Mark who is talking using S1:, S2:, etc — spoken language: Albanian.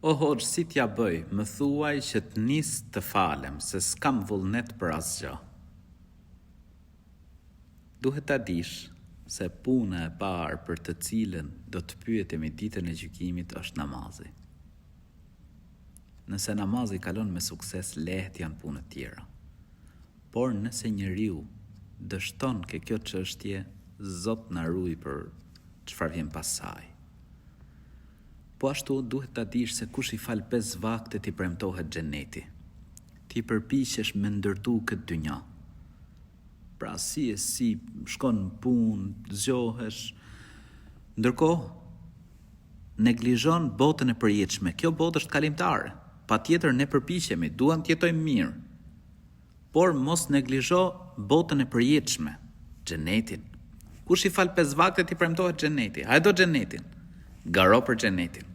S1: O hoxh, si t'ja bëj, më thuaj që t'nis të falem, se s'kam vullnet për asgjë. Duhet ta dish se puna e parë për të cilën do të pyetemi ditën e gjykimit është namazi. Nëse namazi kalon me sukses, lehtë janë punët tjera. Por nëse njeriu dështon ke kjo çështje, Zot na ruaj për çfarë vjen pas saj. Po ashtu duhet ta dish se kush i fal 5 vakte t'i premtohet xheneti. Ti përpiqesh me ndërtu këtë dynja. Pra si shkon në punë, zgjohesh, ndërkohë neglizhon botën e përjetshme. Kjo botë është kalimtare. Patjetër ne përpiqemi, duam të jetojmë mirë. Por mos neglizho botën e përjetshme, xhenetin. Kush i fal 5 vakte t'i premtohet xheneti. Hajde do xhenetin. Garo për xhenetin.